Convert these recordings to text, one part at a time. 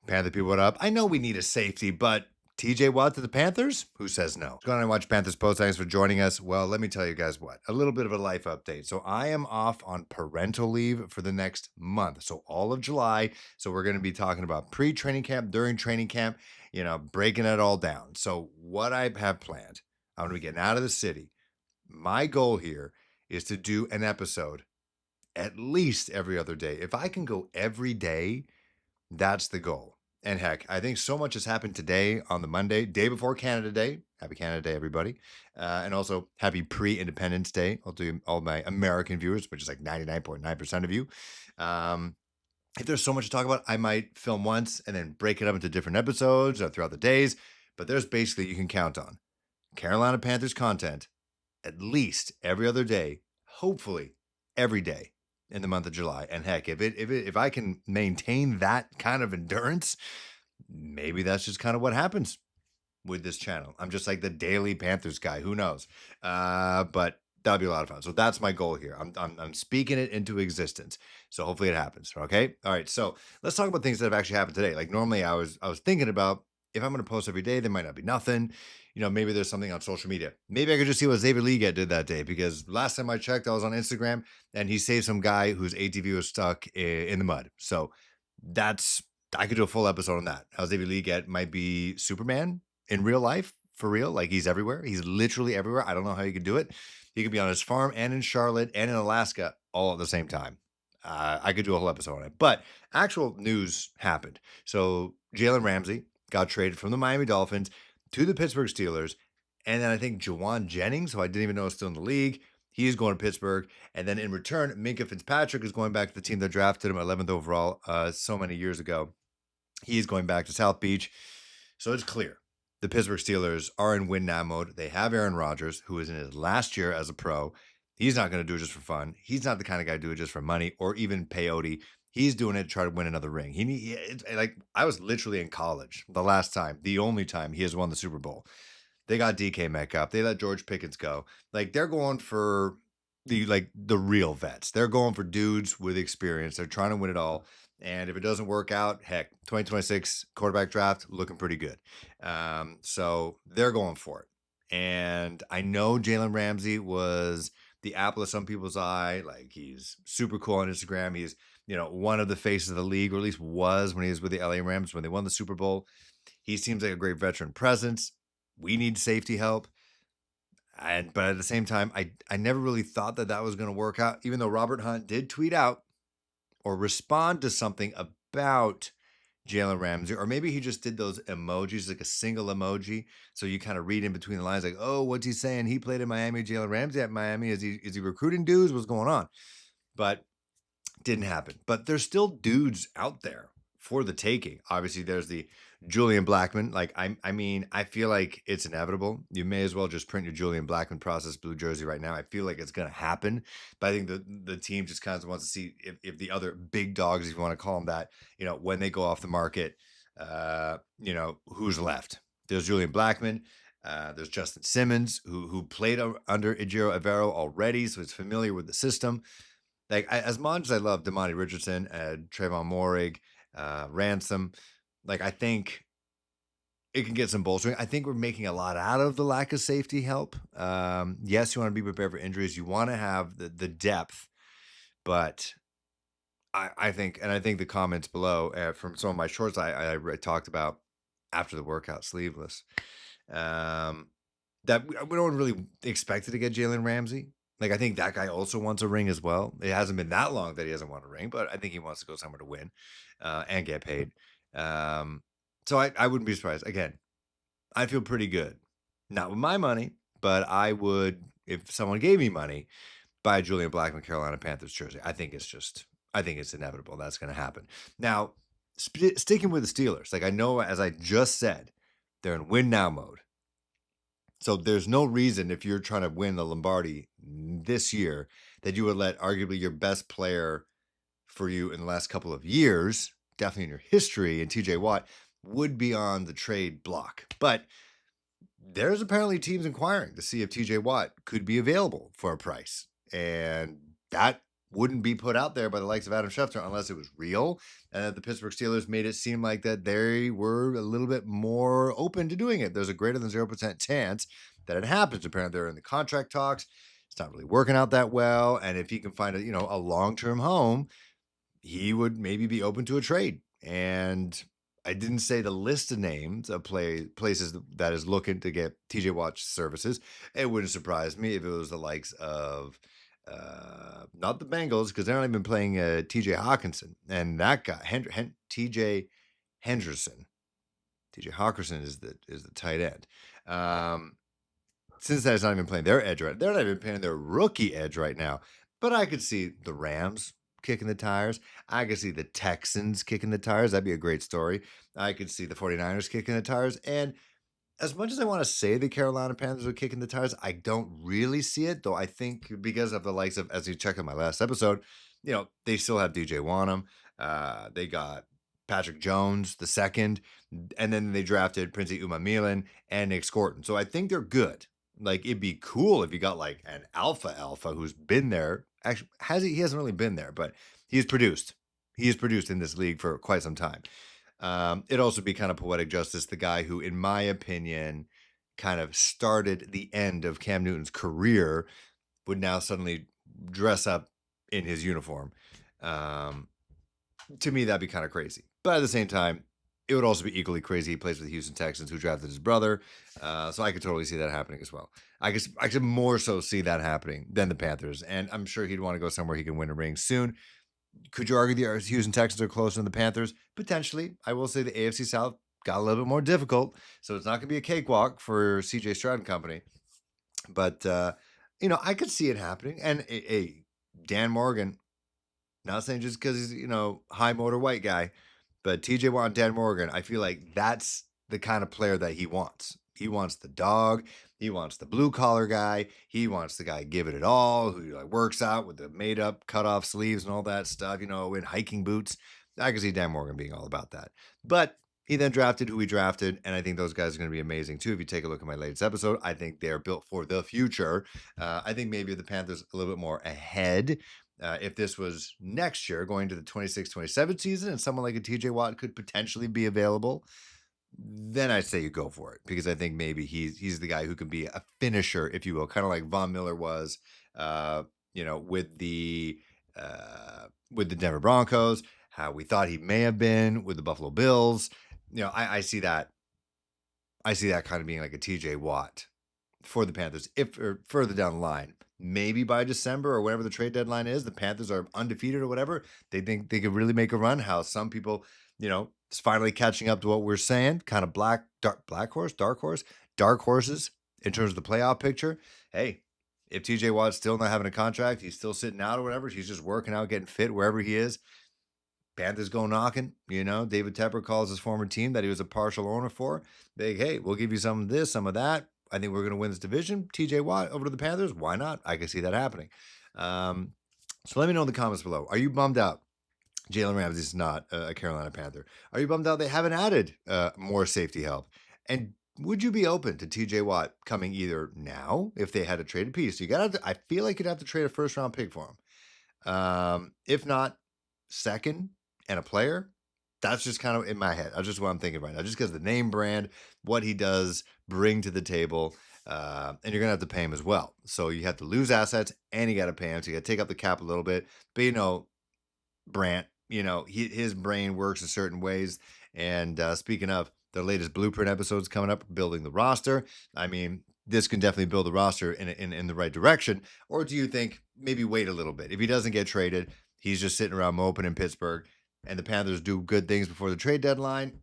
Panther people, what up? I know we need a safety, but TJ Watt to the Panthers? Who says no? Go on and watch Panthers Post. Thanks for joining us. Well, let me tell you guys what. A little bit of a life update. So I am off on parental leave for the next month. So all of July. So we're going to be talking about pre-training camp, during training camp, breaking it all down. So what I have planned, I'm going to be getting out of the city. My goal here is to do an episode at least every other day. If I can go every day, that's the goal. And heck, I think so much has happened today on the Monday, day before Canada Day. Happy Canada Day, everybody. And also happy pre-Independence Day. I'll do all my American viewers, which is like 99.9% of you. If there's so much to talk about, I might film once and then break it up into different episodes throughout the days. But there's basically, you can count on Carolina Panthers content at least every other day, hopefully every day in the month of July. And heck, if I can maintain that kind of endurance, maybe that's just kind of what happens with this channel. I'm just like the daily Panthers guy. Who knows? But that'll be a lot of fun. So that's my goal here. I'm speaking it into existence. So hopefully it happens. Okay. All right. So let's talk about things that have actually happened today. Like normally I was thinking about if I'm going to post every day, there might not be nothing. Maybe there's something on social media. Maybe I could just see what Xavier Leggett did that day, because last time I checked, I was on Instagram and he saved some guy whose ATV was stuck in the mud. So I could do a full episode on that. How Xavier Leggett might be Superman in real life, for real. Like he's everywhere. He's literally everywhere. I don't know how he could do it. He could be on his farm and in Charlotte and in Alaska all at the same time. I could do a whole episode on it. But actual news happened. So Jalen Ramsey got traded from the Miami Dolphins to the Pittsburgh Steelers. And then I think Jawan Jennings, who I didn't even know was still in the league, he is going to Pittsburgh. And then in return, Minka Fitzpatrick is going back to the team that drafted him 11th overall so many years ago. He's going back to South Beach. So it's clear the Pittsburgh Steelers are in win now mode. They have Aaron Rodgers, who is in his last year as a pro. He's not going to do it just for fun. He's not the kind of guy to do it just for money or even peyote. He's doing it to try to win another ring. Like I was literally in college the only time he has won the Super Bowl. They got DK Metcalf. They let George Pickens go. Like they're going for the real vets. They're going for dudes with experience. They're trying to win it all. And if it doesn't work out, heck, 2026 quarterback draft looking pretty good. So they're going for it. And I know Jalen Ramsey was the apple of some people's eye. Like he's super cool on Instagram. He's, one of the faces of the league, or at least was when he was with the LA Rams when they won the Super Bowl. He seems like a great veteran presence. We need safety help. But at the same time, I never really thought that was going to work out, even though Robert Hunt did tweet out or respond to something about Jalen Ramsey, or maybe he just did those emojis, like a single emoji. So you kind of read in between the lines, like, oh, what's he saying? He played in Miami. Jalen Ramsey at Miami. Is he recruiting dudes? What's going on? But didn't happen. But there's still dudes out there for the taking. Obviously, there's the Julian Blackmon. Like, I feel like it's inevitable. You may as well just print your Julian Blackmon process blue jersey right now. I feel like it's going to happen. But I think the team just kind of wants to see if the other big dogs, if you want to call them that, when they go off the market, who's left. There's Julian Blackmon. There's Justin Simmons, who played under Ejiro Evero already, so he's familiar with the system. Like as much as I love Damani Richardson, Trayvon Morig, Ransom, like I think it can get some bolstering. I think we're making a lot out of the lack of safety help. Yes, you want to be prepared for injuries. You want to have the depth, but I think the comments below from some of my shorts I talked about after the workout, sleeveless, that we don't really expect it to get Jalen Ramsey. Like, I think that guy also wants a ring as well. It hasn't been that long that he hasn't won a ring, but I think he wants to go somewhere to win and get paid. So I wouldn't be surprised. Again, I feel pretty good. Not with my money, but I would, if someone gave me money, buy a Julian Blackmon Carolina Panthers jersey. I think it's inevitable. That's going to happen. Now, sticking with the Steelers, like I know, as I just said, they're in win now mode. So there's no reason, if you're trying to win the Lombardi this year, that you would let arguably your best player for you in the last couple of years, definitely in your history, and TJ Watt would be on the trade block. But there's apparently teams inquiring to see if TJ Watt could be available for a price. And that wouldn't be put out there by the likes of Adam Schefter unless it was real, and that the Pittsburgh Steelers made it seem like that they were a little bit more open to doing it. There's a greater than 0% chance that it happens. Apparently, they're in the contract talks. It's not really working out that well, and if he can find a long-term home, he would maybe be open to a trade. And I didn't say the list of names of places that is looking to get TJ Watt's services. It wouldn't surprise me if it was the likes of not the Bengals, because they're not even playing TJ Hawkinson, and that guy TJ Henderson. TJ Hawkinson is the tight end. Cincinnati's not even playing their edge right. They're not even playing their rookie edge right now. But I could see the Rams kicking the tires. I could see the Texans kicking the tires. That'd be a great story. I could see the 49ers kicking the tires. And as much as I want to say the Carolina Panthers are kicking the tires, I don't really see it, though. I think because of the likes of, as you checked on my last episode, they still have DJ Wanham. They got Patrick Jones the second, and then they drafted Princey Umamilan and Nick Scorton. So I think they're good. Like, it'd be cool if you got like an alpha who's been there. Actually, he hasn't really been there, but he's produced. He has produced in this league for quite some time. It'd also be kind of poetic justice, the guy who, in my opinion, kind of started the end of Cam Newton's career would now suddenly dress up in his uniform. To me, that'd be kind of crazy. But at the same time, it would also be equally crazy. He plays with the Houston Texans, who drafted his brother. So I could totally see that happening as well. I could more so see that happening than the Panthers. And I'm sure he'd want to go somewhere he can win a ring soon. Could you argue the Houston Texans are closer than the Panthers? Potentially. I will say the AFC South got a little bit more difficult, so it's not going to be a cakewalk for CJ Stroud and company. But, I could see it happening. And, Dan Morgan, not saying just because he's, high motor white guy, but TJ Watt and Dan Morgan, I feel like that's the kind of player that he wants. He wants the dog. He wants the blue collar guy. He wants the guy giving it all, who works out with the made up cut off sleeves and all that stuff, in hiking boots. I can see Dan Morgan being all about that. But he then drafted who he drafted, and I think those guys are going to be amazing too. If you take a look at my latest episode, I think they're built for the future. I think maybe the Panthers a little bit more ahead. If this was next year, going to the 26-27 season, and someone like a TJ Watt could potentially be available, then I'd say you go for it, because I think maybe he's the guy who can be a finisher, if you will, kind of like Von Miller was, with the Denver Broncos, how we thought he may have been with the Buffalo Bills. I see that. I see that kind of being like a TJ Watt for the Panthers, or further down the line. Maybe by December or whenever the trade deadline is, the Panthers are undefeated or whatever. They think they could really make a run. How some people, it's finally catching up to what we're saying. Kind of dark horses in terms of the playoff picture. Hey, if TJ Watt's still not having a contract, he's still sitting out or whatever, he's just working out, getting fit wherever he is. Panthers go knocking. David Tepper calls his former team that he was a partial owner for. Hey, we'll give you some of this, some of that. I think we're going to win this division. TJ Watt over to the Panthers. Why not? I can see that happening. So let me know in the comments below. Are you bummed out Jalen Ramsey is not a Carolina Panther? Are you bummed out they haven't added more safety help? And would you be open to TJ Watt coming either now, if they had to trade a piece? I feel like you'd have to trade a first round pick for him. If not, second and a player. That's just kind of in my head. That's just what I'm thinking right now. Just because the name brand, what he does bring to the table, and you're going to have to pay him as well. So you have to lose assets and you got to pay him. So you got to take up the cap a little bit. But, Brant, his brain works in certain ways. And speaking of, the latest Blueprint episodes coming up, building the roster. I mean, this can definitely build the roster in the right direction. Or do you think maybe wait a little bit? If he doesn't get traded, he's just sitting around moping in Pittsburgh, and the Panthers do good things before the trade deadline,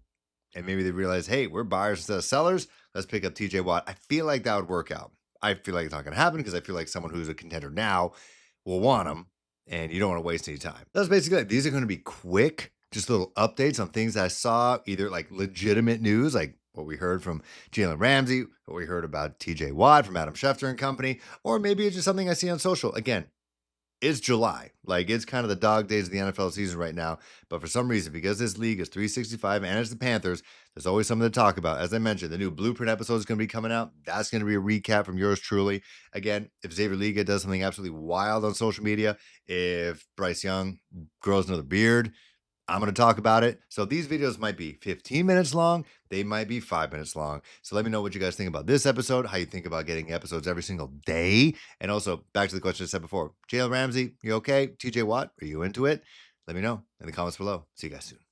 and maybe they realize, hey, we're buyers instead of sellers. Let's pick up TJ Watt. I feel like that would work out. I feel like it's not going to happen, because I feel like someone who's a contender now will want him, and you don't want to waste any time. That's basically it. These are going to be quick, just little updates on things I saw, either like legitimate news, like what we heard from Jalen Ramsey, what we heard about TJ Watt from Adam Schefter and company, or maybe it's just something I see on social. Again, it's July. Like, it's kind of the dog days of the NFL season right now. But for some reason, because this league is 365 and it's the Panthers, there's always something to talk about. As I mentioned, the new Blueprint episode is going to be coming out. That's going to be a recap from yours truly. Again, if Xavier Liga does something absolutely wild on social media, if Bryce Young grows another beard, I'm going to talk about it. So these videos might be 15 minutes long. They might be 5 minutes long. So let me know what you guys think about this episode, how you think about getting episodes every single day. And also, back to the question I said before, Jalen Ramsey, you okay? TJ Watt, are you into it? Let me know in the comments below. See you guys soon.